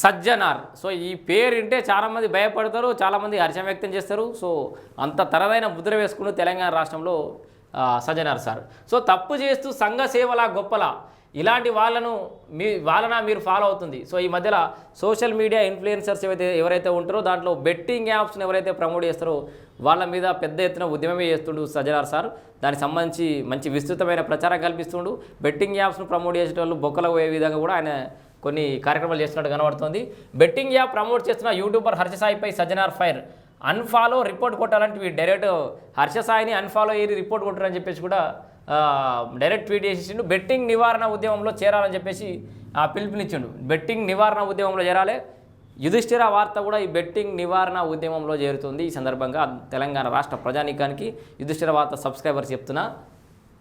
Sajjanar. So ఈ పేరు వింటే చాలామంది భయపడతారు, చాలామంది హర్షం వ్యక్తం చేస్తారు. సో అంత తరదైన ముద్ర వేసుకుని తెలంగాణ రాష్ట్రంలో సజ్జనార్ సార్. సో తప్పు చేస్తూ సంఘ సేవలా గొప్పలా ఇలాంటి వాళ్ళన మీరు ఫాలో అవుతుంది. సో ఈ మధ్యలో సోషల్ మీడియా ఇన్ఫ్లుయెన్సర్స్ ఎవరైతే ఉంటారో దాంట్లో బెట్టింగ్ యాప్స్ని ఎవరైతే ప్రమోట్ చేస్తారో వాళ్ళ మీద పెద్ద ఎత్తున ఉద్యమమే చేస్తుండు సజ్జనార్ సార్. దానికి సంబంధించి మంచి విస్తృతమైన ప్రచారం కల్పిస్తుండు. బెట్టింగ్ యాప్స్ను ప్రమోట్ చేసే వాళ్ళు బొక్కలకు పోయే విధంగా కూడా ఆయన కొన్ని కార్యక్రమాలు చేస్తున్నట్టు కనబడుతుంది. బెట్టింగ్ యాప్ ప్రమోట్ చేస్తున్న యూట్యూబర్ హర్షసాయిపై సజ్జనార్ ఫైర్. అన్ఫాలో రిపోర్ట్ కొట్టాలంటే డైరెక్ట్ హర్షసాయిని అన్ఫాలో అయ్యి రిపోర్ట్ కొట్టారని చెప్పేసి కూడా డైరెక్ట్ ట్వీట్ చేసిండు. బెట్టింగ్ నివారణ ఉద్యమంలో చేరాలని చెప్పేసి పిలుపునిచ్చిండు. బెట్టింగ్ నివారణ ఉద్యమంలో చేరాలి. యుధిష్ఠిర వార్త కూడా ఈ బెట్టింగ్ నివారణ ఉద్యమంలో చేరుతుంది. ఈ సందర్భంగా తెలంగాణ రాష్ట్ర ప్రజానీకానికి యుధిష్ఠిర వార్త సబ్స్క్రైబర్స్ చెప్తున్నా,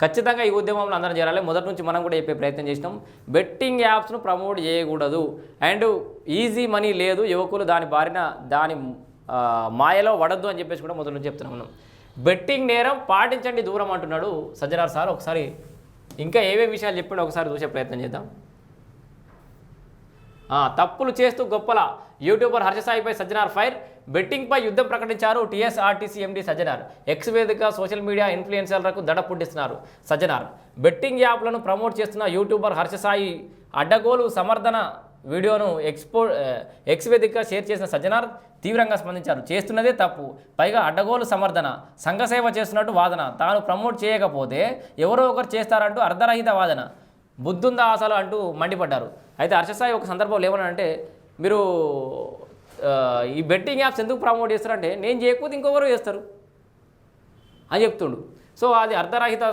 ఖచ్చితంగా ఈ ఉద్యమంలో అందరం చేరాలి. మొదటి నుంచి మనం కూడా చెప్పే ప్రయత్నం చేసినాం. బెట్టింగ్ యాప్స్ను ప్రమోట్ చేయకూడదు అండ్ ఈజీ మనీ లేదు, యువకులు దాని మాయలో పడద్దు అని చెప్పేసి కూడా మొదటి నుంచి చెప్తున్నాం మనం. బెట్టింగ్ నేరం పాటించండి దూరం అంటున్నాడు సజ్జనార్ సార్. ఒకసారి ఇంకా ఏవే విషయాలు చెప్పిండో ఒకసారి చూసే ప్రయత్నం చేద్దాం. తప్పులు చేస్తూ గొప్పల యూట్యూబర్ హర్షసాయిపై సజ్జనార్ ఫైర్. బెట్టింగ్పై యుద్ధం ప్రకటించారు టీఎస్ఆర్టీసీ ఎండీ సజ్జనార్. ఎక్స్ వేదిక సోషల్ మీడియా ఇన్ఫ్లుయెన్సర్లకు దడ పుట్టిస్తున్నారు సజ్జనార్. బెట్టింగ్ యాప్లను ప్రమోట్ చేస్తున్న యూట్యూబర్ హర్షసాయి అడ్డగోలు సమర్థన వీడియోను ఎక్స్ వేదిక షేర్ చేసిన సజ్జనార్ తీవ్రంగా స్పందించారు. చేస్తున్నదే తప్పు, పైగా అడ్డగోలు సమర్థన, సంఘసేవ చేస్తున్నట్టు వాదన, తాను ప్రమోట్ చేయకపోతే ఎవరో ఒకరు చేస్తారంటూ అర్ధరహిత వాదన, బుద్ధుందా అసలు అంటూ మండిపడ్డారు. అయితే హర్షసాయి ఒక సందర్భంలో ఏమన్నారంటే, మీరు ఈ బెట్టింగ్ యాప్స్ ఎందుకు ప్రమోట్ చేస్తారంటే నేను చేయకపోతే ఇంకొకరు చేస్తారు అని చెప్తుండు. సో అది అర్ధరహిత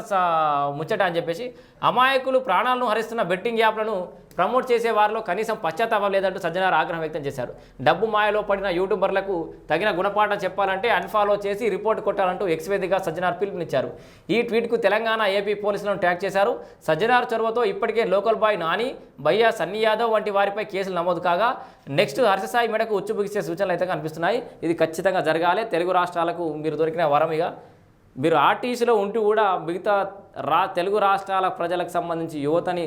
ముచ్చట అని చెప్పేసి అమాయకులు ప్రాణాలను హరిస్తున్న బెట్టింగ్ యాప్లను ప్రమోట్ చేసే వారిలో కనీసం పశ్చాత్తాపం లేదంటూ సజ్జనార్ ఆగ్రహం వ్యక్తం చేశారు. డబ్బు మాయలో పడిన యూట్యూబర్లకు తగిన గుణపాఠం చెప్పాలంటే అన్ఫాలో చేసి రిపోర్ట్ కొట్టాలంటూ ఎక్స్ వేదికగా సజ్జనార్ పిలుపునిచ్చారు. ఈ ట్వీట్కు తెలంగాణ ఏపీ పోలీసులను ట్యాగ్ చేశారు. సజ్జనార్ చొరవతో ఇప్పటికే లోకల్ బాయ్ నాని, భయ్యా, సన్నీ యాదవ్ వంటి వారిపై కేసులు నమోదు కాగా నెక్స్ట్ హర్షసాయి మెడకు ఉచ్చు బిగిసే సూచనలు అయితే కనిపిస్తున్నాయి. ఇది ఖచ్చితంగా జరగాలి. తెలుగు రాష్ట్రాలకు మీరు దొరికిన వరమిగా మీరు ఆర్టీసీలో ఉంటూ కూడా మిగతా తెలుగు రాష్ట్రాల ప్రజలకు సంబంధించి యువతని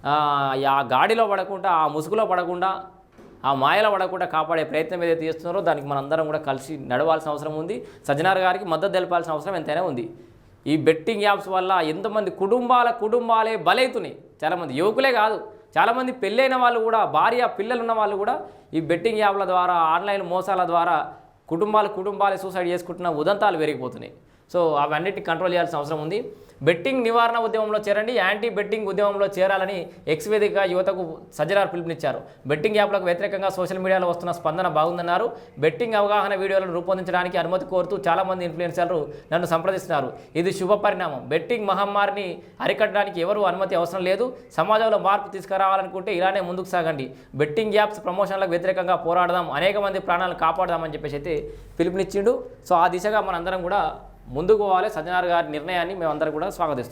ఆ గాడిలో పడకుండా, ఆ ముసుగులో పడకుండా, ఆ మాయలో పడకుండా కాపాడే ప్రయత్నం ఏదైతే చేస్తున్నారో దానికి మనందరం కూడా కలిసి నడవాల్సిన అవసరం ఉంది. సజ్జనార్ గారికి మద్దతు తెలపాల్సిన అవసరం ఎంతైనా ఉంది. ఈ బెట్టింగ్ యాప్స్ వల్ల ఎంతమంది కుటుంబాలే బలవుతున్నాయి. చాలామంది యువకులే కాదు, చాలామంది పెళ్ళైన వాళ్ళు కూడా, భార్య పిల్లలు ఉన్న వాళ్ళు కూడా ఈ బెట్టింగ్ యాప్ల ద్వారా, ఆన్లైన్ మోసాల ద్వారా కుటుంబాలే సూసైడ్ చేసుకుంటున్న ఉదంతాలు పెరిగిపోతున్నాయి. సో అవన్నిటిని కంట్రోల్ చేయాల్సిన అవసరం ఉంది. బెట్టింగ్ నివారణ ఉద్యమంలో చేరండి, యాంటీ బెట్టింగ్ ఉద్యమంలో చేరాలని ఎక్స్ వేదిక యువతకు సజ్జనార్ పిలుపునిచ్చారు. బెట్టింగ్ యాప్లకు వ్యతిరేకంగా సోషల్ మీడియాలో వస్తున్న స్పందన బాగుందన్నారు. బెట్టింగ్ అవగాహన వీడియోలను రూపొందించడానికి అనుమతి కోరుతూ చాలామంది ఇన్ఫ్లుయెన్సర్లు నన్ను సంప్రదిస్తున్నారు. ఇది శుభ పరిణామం. బెట్టింగ్ మహమ్మారిని అరికట్టడానికి ఎవరూ అనుమతి అవసరం లేదు. సమాజంలో మార్పు తీసుకురావాలనుకుంటే ఇలానే ముందుకు సాగండి. బెట్టింగ్ యాప్స్ ప్రమోషన్లకు వ్యతిరేకంగా పోరాడదాం, అనేక మంది ప్రాణాలను కాపాడదామని చెప్పేసి అయితే పిలుపునిచ్చిండు. సో ఆ దిశగా మనందరం కూడా ముందుకు పోవాలి. సజ్జనార్ గారి నిర్ణయాన్ని మేమందరం కూడా స్వాగతిస్తున్నాం.